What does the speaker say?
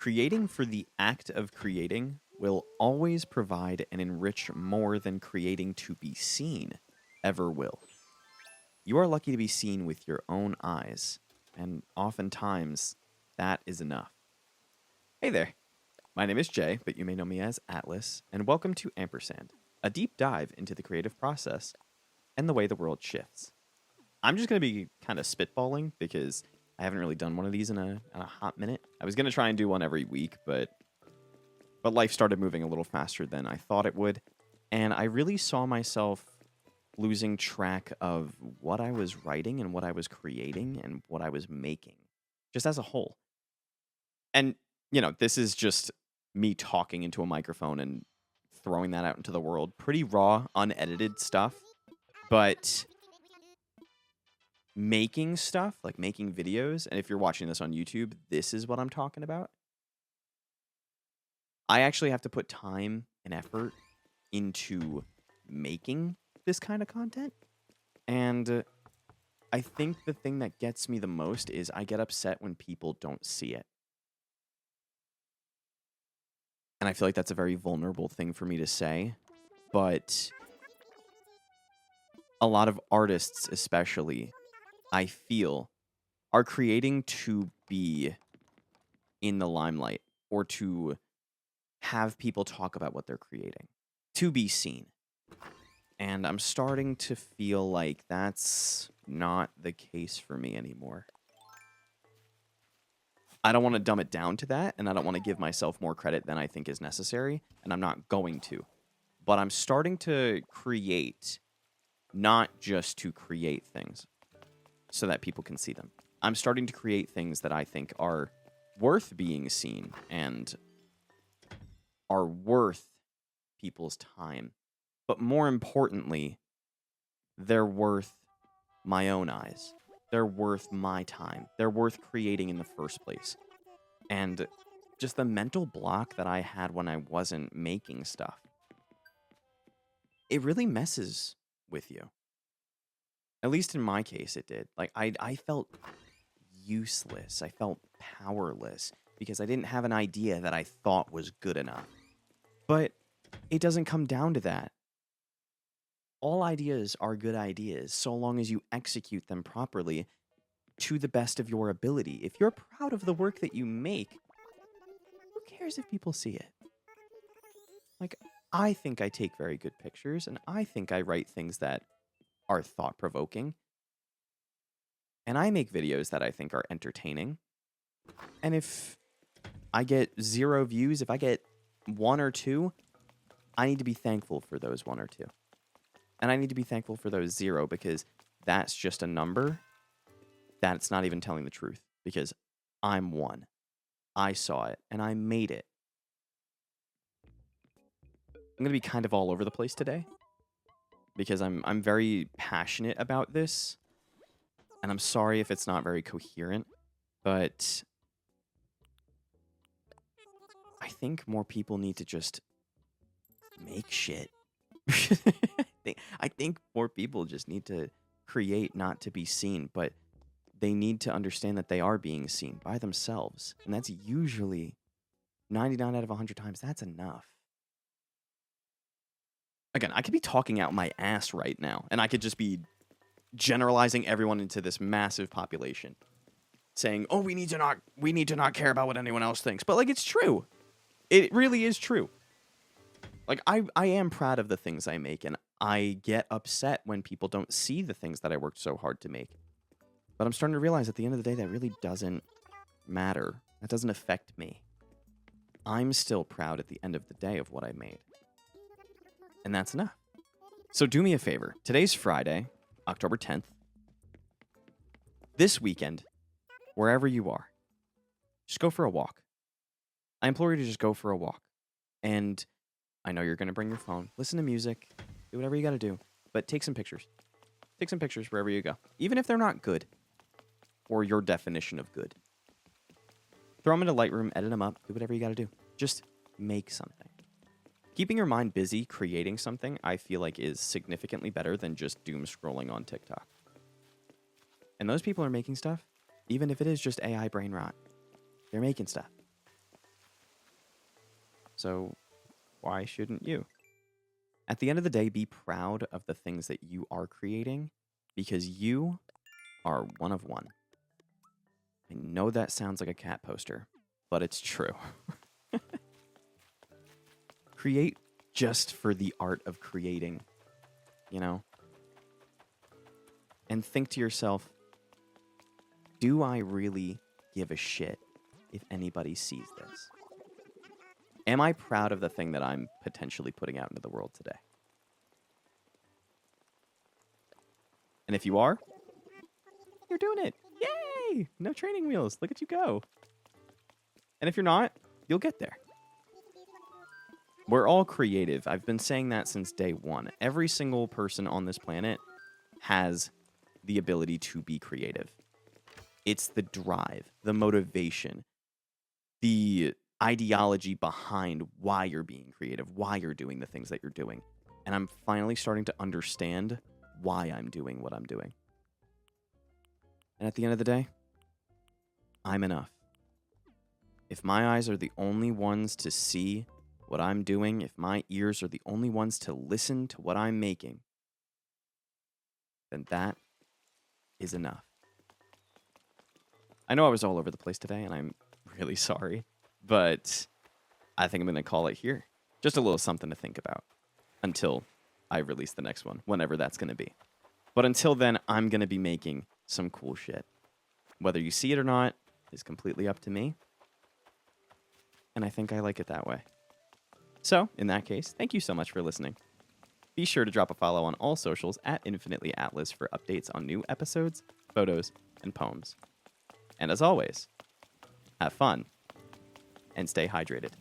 Creating for the act of creating will always provide and enrich more than creating to be seen ever will. You are lucky to be seen with your own eyes, and oftentimes that is enough. Hey there, my name is Jay, but you may know me as Atlas, and welcome to Ampersand, a deep dive into the creative process and the way the world shifts. I'm just going to be kind of spitballing because I haven't really done one of these in a hot minute. I was going to try and do one every week, but life started moving a little faster than I thought it would, and I really saw myself losing track of what I was writing and what I was creating and what I was making, just as a whole. And, this is just me talking into a microphone and throwing that out into the world. Pretty raw, unedited stuff, but making stuff, like making videos, and if you're watching this on YouTube, this is what I'm talking about. I actually have to put time and effort into making this kind of content. And I think the thing that gets me the most is I get upset when people don't see it. And I feel like that's a very vulnerable thing for me to say. But a lot of artists, especially, I feel, are creating to be in the limelight or to have people talk about what they're creating, to be seen. And I'm starting to feel like that's not the case for me anymore. I don't want to dumb it down to that, and I don't want to give myself more credit than I think is necessary, and I'm not going to. But I'm starting to create, not just to create things so that people can see them. I'm starting to create things that I think are worth being seen and are worth people's time. But more importantly, they're worth my own eyes. They're worth my time. They're worth creating in the first place. And just the mental block that I had when I wasn't making stuff, it really messes with you. At least in my case, it did. Like, I felt useless. I felt powerless because I didn't have an idea that I thought was good enough. But it doesn't come down to that. All ideas are good ideas so long as you execute them properly to the best of your ability. If you're proud of the work that you make, who cares if people see it? Like, I think I take very good pictures, and I think I write things that are thought-provoking. And I make videos that I think are entertaining. And if I get 0 views, if I get 1 or 2, I need to be thankful for those 1 or 2. And I need to be thankful for those 0 because that's just a number. That's not even telling the truth because I'm 1. I saw it and I made it. I'm going to be kind of all over the place today because I'm very passionate about this. And I'm sorry if it's not very coherent, but I think more people need to just make shit. I think more people just need to create, not to be seen, but they need to understand that they are being seen by themselves. And that's usually 99 out of 100 times, that's enough. Again, I could be talking out my ass right now, and I could just be generalizing everyone into this massive population, saying, "Oh, we need to not care about what anyone else thinks." But like, it's true. It really is true. Like, I am proud of the things I make, and I get upset when people don't see the things that I worked so hard to make. But I'm starting to realize at the end of the day, that really doesn't matter. That doesn't affect me. I'm still proud at the end of the day of what I made. And that's enough. So do me a favor. Today's Friday, October 10th. This weekend, wherever you are, just go for a walk. I implore you to just go for a walk. And I know you're going to bring your phone, listen to music, do whatever you got to do, but take some pictures. Take some pictures wherever you go, even if they're not good or your definition of good. Throw them into Lightroom, edit them up, do whatever you got to do. Just make something. Keeping your mind busy creating something, I feel like, is significantly better than just doom scrolling on TikTok. And those people are making stuff, even if it is just AI brain rot. They're making stuff. So why shouldn't you? At the end of the day, be proud of the things that you are creating because you are one of one. I know that sounds like a cat poster, but it's true. Create just for the art of creating, you know? And think to yourself, do I really give a shit if anybody sees this? Am I proud of the thing that I'm potentially putting out into the world today? And if you are, you're doing it. Yay! No training wheels. Look at you go. And if you're not, you'll get there. We're all creative. I've been saying that since day one. Every single person on this planet has the ability to be creative. It's the drive, the motivation, the ideology behind why you're being creative, why you're doing the things that you're doing. And I'm finally starting to understand why I'm doing what I'm doing. And at the end of the day, I'm enough. If my eyes are the only ones to see what I'm doing, if my ears are the only ones to listen to what I'm making, then that is enough. I know I was all over the place today, and I'm really sorry, but I think I'm going to call it here. Just a little something to think about until I release the next one, whenever that's going to be. But until then, I'm going to be making some cool shit. Whether you see it or not is completely up to me, and I think I like it that way. So, in that case, thank you so much for listening. Be sure to drop a follow on all socials at Infinitely Atlas for updates on new episodes, photos, and poems. And as always, have fun and stay hydrated.